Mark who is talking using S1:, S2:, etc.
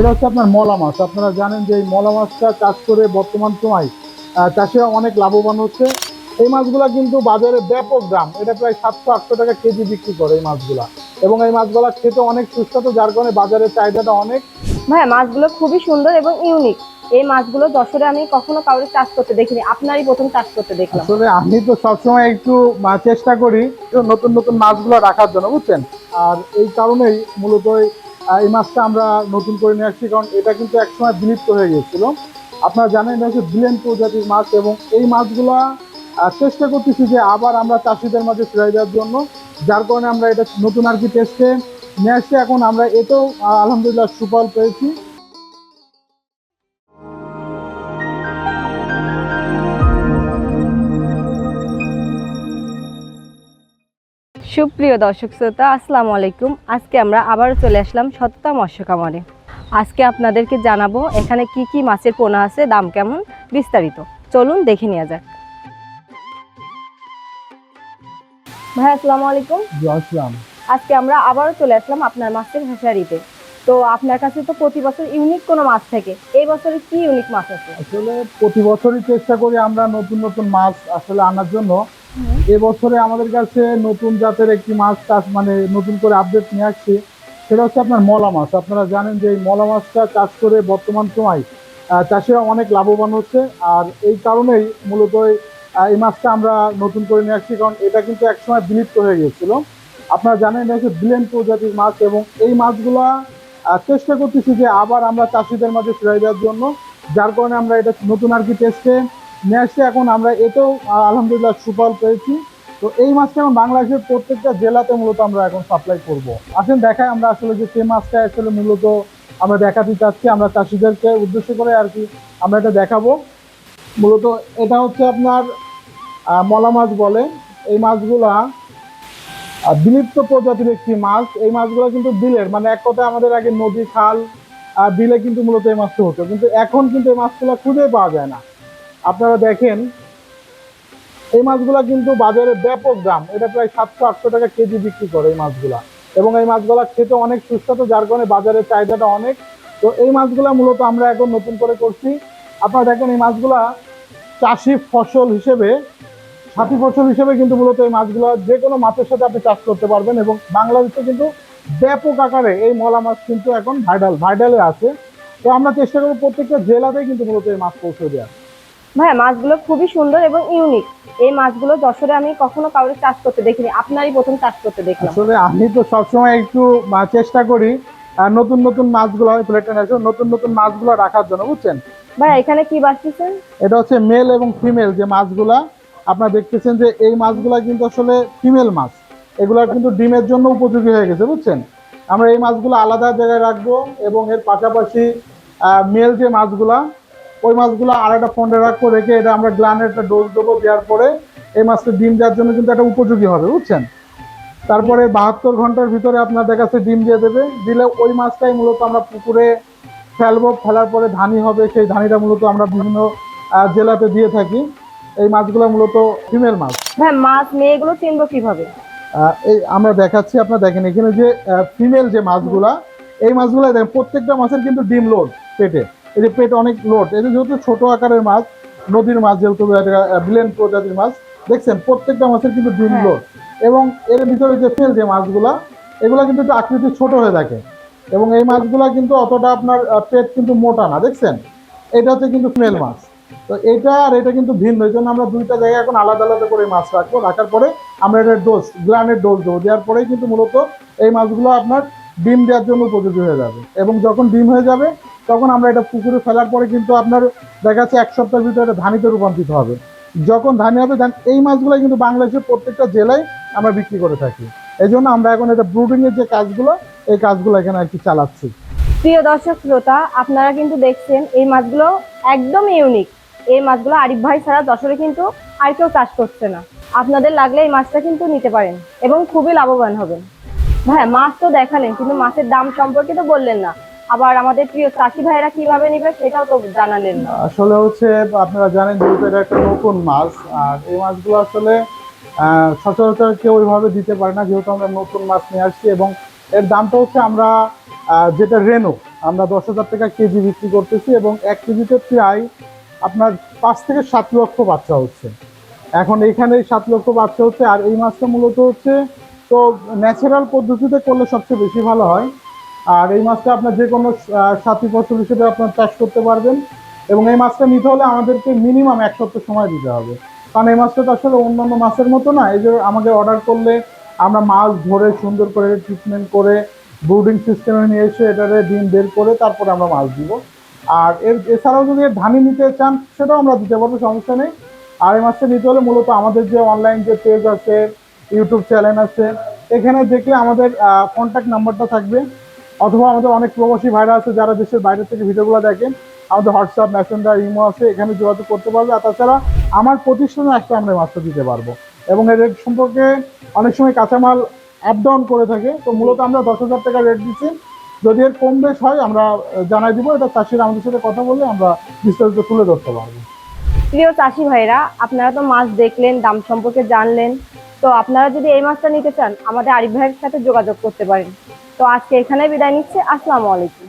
S1: সেটা হচ্ছে আপনার মলা মাছ। আপনারা জানেন যে এই মলা মাছটা চাষ করে বর্তমান সময় চাষিরা অনেক লাভবান হচ্ছে। এই মাছগুলা কিন্তু বাজারে ব্যাপক দাম, এটা প্রায় 700-800 টাকা কেজি বিক্রি করে এই মাছগুলা। এবং এই মাছগুলা খেতে অনেক সুস্বাদু, যার কারণে বাজারের চাহিদাটা অনেক।
S2: ভাইয়া মাছগুলো খুবই সুন্দর এবং ইউনিক। এই মাছগুলো যশোরে আমি কখনো কাউকে চাষ করতে দেখিনি, আপনারই প্রথম চাষ করতে দেখলাম।
S1: আসলে আমি তো সবসময় একটু চেষ্টা করি নতুন নতুন মাছগুলো রাখার জন্য, বুঝছেন। আর এই কারণেই মূলত এই মাছটা আমরা নতুন করে নিয়ে আসছি, কারণ এটা কিন্তু একসময় বিলুপ্ত হয়ে গিয়েছিল। আপনারা জানেন এটা হচ্ছে ব্রিলিয়ান্ট প্রজাতির মাছ, এবং এই মাছগুলা চেষ্টা করতেছি যে আবার আমরা চাষিদের মাঝে ফিরিয়ে দেওয়ার জন্য, যার কারণে আমরা এটা নতুন আর কি টেস্টে নিয়ে আসছি। এখন আমরা এতেও আলহামদুলিল্লাহ সুফল পেয়েছি।
S2: সুপ্রিয় দর্শক শ্রোতা, আসসালামু আলাইকুম। আজকে আমরা আবারও চলে আসলাম সততা মৎস্য খামারে। আজকে আপনাদেরকে জানাবো এখানে কি কি মাছের পোনা আছে, দাম কেমন, বিস্তারিত। চলুন দেখে নেওয়া যাক। ভাই আসসালামু আলাইকুম।
S1: জি, আসসালাম।
S2: আজকে আমরা আবারও চলে আসলাম আপনার মাছের হ্যাচারিতে। তো আপনার কাছে তো প্রতি বছর ইউনিক কোনো মাছ থাকে, এই বছরে কি ইউনিক মাছ আছে?
S1: আসলে প্রতি বছরই চেষ্টা করি আমরা নতুন নতুন মাছ আসলে আনার জন্য। এবছরে আমাদের কাছে নতুন জাতের একটি মাছ চাষ, মানে নতুন করে আপডেট নিয়ে আসছি। সেটা হচ্ছে আপনার মলা মাছ। আপনারা জানেন যে এই মলা মাছটা চাষ করে বর্তমান সময় চাষিরা অনেক লাভবান হচ্ছে। আর এই কারণেই মূলত এই মাছটা আমরা নতুন করে নিয়ে আসছি, কারণ এটা কিন্তু একসময় বিলুপ্ত হয়ে গিয়েছিল। আপনারা জানেন এটা হচ্ছে ব্রিলিয়ান্ট প্রজাতির মাছ, এবং এই মাছগুলা চেষ্টা করতেছি যে আবার আমরা চাষিদের মাঝে ফিরিয়ে দেওয়ার জন্য, যার কারণে আমরা এটা নতুন আর কি টেস্টে নিয়ে আসছি। এখন আমরা এতেও আলহামদুলিল্লাহ সুফল পেয়েছি। তো এই মাছটা এখন বাংলাদেশের প্রত্যেকটা জেলাতে মূলত আমরা এখন সাপ্লাই করব। আসেন দেখাই আমরা আসলে যে সেই মাছটা আসলে মূলত আমরা দেখাতে চাচ্ছি, আমরা চাষিদেরকে উদ্দেশ্য করে আর কি আমরা এটা দেখাবো। মূলত এটা হচ্ছে আপনার মলা মাছ বলে। এই মাছগুলা বিলুপ্ত প্রজাতির একটি মাছ। এই মাছগুলো কিন্তু বিলের, মানে এক কথায় আমাদের আগে নদী খাল বিলে কিন্তু মূলত এই মাছটা হতো, কিন্তু এখন কিন্তু এই মাছগুলো খুঁজে পাওয়া যায় না। আপনারা দেখেন এই মাছগুলা কিন্তু বাজারে ব্যাপক দাম, এটা প্রায় 700-800 টাকা কেজি বিক্রি করে এই মাছগুলা। এবং এই মাছগুলা খেতে অনেক সুস্বাদু, যার কারণে বাজারের চাহিদাটা অনেক। তো এই মাছগুলা মূলত আমরা এখন নতুন করে করছি। আপনারা দেখেন এই মাছগুলা চাষি ফসল হিসেবে, সাথী ফসল হিসেবে কিন্তু মূলত এই মাছগুলো যে কোনো মাছের সাথে আপনি চাষ করতে পারবেন। এবং বাংলাদেশে কিন্তু ব্যাপক আকারে এই মলা মাছ কিন্তু এখন ভাইরালে আছে। তো আমরা চেষ্টা করবো প্রত্যেকটা জেলাতেই কিন্তু মূলত এই মাছ পৌঁছে দেওয়ার।
S2: ভাইয়া মাছগুলো খুবই সুন্দর এবং ইউনিক। এই মাছগুলো যশোরে আমি কখনো কাউকে চাষ করতে দেখিনি, আপনারই প্রথম চাষ করতে দেখলাম।
S1: আসলে আমি তো সবসময় একটু চেষ্টা করি নতুন নতুন মাছগুলো প্লেটে নতুন নতুন মাছগুলো রাখার জন্য, বুঝছেন।
S2: ভাইয়া এখানে কি বাছতেছেন?
S1: এটা হচ্ছে মেল এবং ফিমেল যে মাছগুলা আপনারা দেখতেছেন, যে এই মাছগুলা কিন্তু আসলে ফিমেল মাছ। এগুলা কিন্তু ডিমের জন্য উপযোগী হয়ে গেছে, বুঝছেন। আমরা এই মাছগুলো আলাদা জায়গায় রাখবো, এবং এর পাশাপাশি মেল যে মাছগুলা, ওই মাছগুলো আর একটা ফন্ডে রাখবো, রেখে এটা আমরা গ্লানের একটা ডোজ দেবো। দেওয়ার পরে এই মাছটা ডিম দেওয়ার জন্য কিন্তু একটা উপযোগী হবে, বুঝছেন। তারপরে 72 ঘন্টার ভিতরে আপনার দেখা যাচ্ছে ডিম দিয়ে দেবে। দিলে ওই মাছটাই মূলত আমরা পুকুরে ফেলবো। ফেলার পরে ধানি হবে, সেই ধানিটা মূলত আমরা বিভিন্ন জেলাতে দিয়ে থাকি। এই মাছগুলো মূলত ফিমেল মাছ।
S2: হ্যাঁ, মাছ মেয়েগুলো চিনবো কিভাবে?
S1: এই আমরা দেখাচ্ছি, আপনারা দেখেন এখানে যে ফিমেল যে মাছগুলা, এই মাছগুলো দেখেন প্রত্যেকটা মাছের কিন্তু ডিম লোড পেটে। এই যে পেট অনেক লোড, এটা যেহেতু ছোট আকারের মাছ, নদীর মাছ, যেহেতু ব্রিলিয়ান্ট প্রজাতির মাছ, দেখছেন প্রত্যেকটা মাছের কিন্তু ডিম
S2: হ্যাঁ।
S1: লোড। এবং এর ভিতরে যে ফিমেল যে মাছগুলা, এগুলা কিন্তু একটু আকৃতি ছোট হয়ে থাকে। এবং এই মাছগুলা কিন্তু অতটা আপনার পেট কিন্তু মোটা না, দেখছেন। এটা হচ্ছে কিন্তু ফিমেল মাছ। তো এটা আর এটা কিন্তু ভিন্ন, এই জন্য আমরা দুইটা জায়গায় এখন আলাদা আলাদা করে মাছ রাখবো। রাখার পরে আমরা এটার ডোজ, গ্লানের ডোজ দেবো। দেওয়ার পরেই কিন্তু মূলত এই মাছগুলো আপনার ডিম দেওয়ার জন্য উপযোগী হয়ে যাবে। এবং যখন ডিম হয়ে যাবে তখন আমরা এটা পুকুরে ফেলার পরে কিন্তু আপনার দেখা যাচ্ছে 1 সপ্তাহের ভিতরে ধানিতে রূপান্তরিত হবে। যখন ধানি হবে, এই মাছগুলো কিন্তু বাংলাদেশের প্রত্যেকটা জেলায় আমরা বিক্রি করে থাকি। এই জন্য আমরা এখন এটা ব্রুডিং এর যে কাজগুলো, এই কাজগুলো এখানে আর কি চালাচ্ছি।
S2: প্রিয় দর্শক শ্রোতা, আপনারা কিন্তু দেখছেন এই মাছগুলো একদম ইউনিক। এই মাছগুলো আরিফ ভাই ছাড়া যশোরে কিন্তু আর কেউ চাষ করছে না। আপনাদের লাগলে এই মাছটা কিন্তু নিতে পারেন এবং খুবই লাভবান হবেন। ভাই মাছ তো দেখালেন, কিন্তু মাছের দাম সম্পর্কে তো বললেন না। আবার আমাদের প্রিয় চাষি ভাইরা কিভাবে নিবে সেটাও তো জানালেন না।
S1: আসলে হচ্ছে আপনারা জানেন যেহেতু এটা একটা নতুন মাছ, আর এই মাছগুলো আসলে সচরাচর কেউ ওইভাবে দিতে পারে না, যেহেতু আমরা নতুন মাছ নিয়ে আসছি। এবং এর দামটা হচ্ছে আমরা যেটা রেনো, আমরা 10,000 টাকা কেজি বিক্রি করতেছি এবং 1 কেজিতে প্রায় আপনার 5 থেকে 7 লক্ষ বাচ্চা হচ্ছে। এখন এখানে 7 লক্ষ বাচ্চা হচ্ছে। আর এই মাছটা মূলত হচ্ছে, তো ন্যাচারাল পদ্ধতিতে করলে সবচেয়ে বেশি ভালো হয়। আর এই মাছটা আপনার যে কোনো সাথী ফসল হিসেবে আপনার চাষ করতে পারবেন। এবং এই মাছটা নিতে হলে আমাদেরকে মিনিমাম 1 সপ্তাহ সময় দিতে হবে, কারণ এই মাছটা তো আসলে অন্যান্য মাছের মতো না। এই যে আমাকে অর্ডার করলে আমরা মাছ ধরে সুন্দর করে ট্রিটমেন্ট করে ব্রুডিং সিস্টেমে নিয়ে এসে এটারে ডিম বের করে তারপরে আমরা মাছ দিব। আর এছাড়াও যদি এর ধানি নিতে চান সেটাও আমরা দিতে পারবো, সমস্যা নেই। আর এই মাছটা নিতে হলে মূলত আমাদের যে অনলাইন যে পেজ আছে, ইউটিউব চ্যানেল আছে, এখানে দেখলে আমাদের কন্ট্যাক্ট নাম্বারটা থাকবে। অথবা আমাদের অনেক প্রবাসী ভাইরা আছে যারা দেশের বাইরে থেকে ভিডিওগুলো দেখেন, আমাদের হোয়াটসঅ্যাপ, মেসেঞ্জার, ইমো আছে, এখানে যোগাযোগ করতে পারবে। আর তাছাড়া আমার প্রতিষ্ঠানে একটা আমরা মাছটা দিতে পারবো। এবং এর রেট সম্পর্কে অনেক সময় কাঁচামাল আপ ডাউন করে থাকে, তো মূলত আমরা 10,000 টাকা রেট দিচ্ছি। যদি এর কম বেশ হয় আমরা জানাই দিব, এটা চাষিরা আমাদের সাথে কথা বলে আমরা বিস্তারিত তুলে ধরতে পারবো।
S2: প্রিয় চাষি ভাইরা, আপনারা তো মাছ দেখলেন, দাম সম্পর্কে জানলেন। তো আপনারা যদি এই মাছটা নিতে চান, আমাদের আরিফ ভাইয়ের সাথে যোগাযোগ করতে পারেন। তো আজকে এখানে বিদায় নিচ্ছে। আসসালামু আলাইকুম।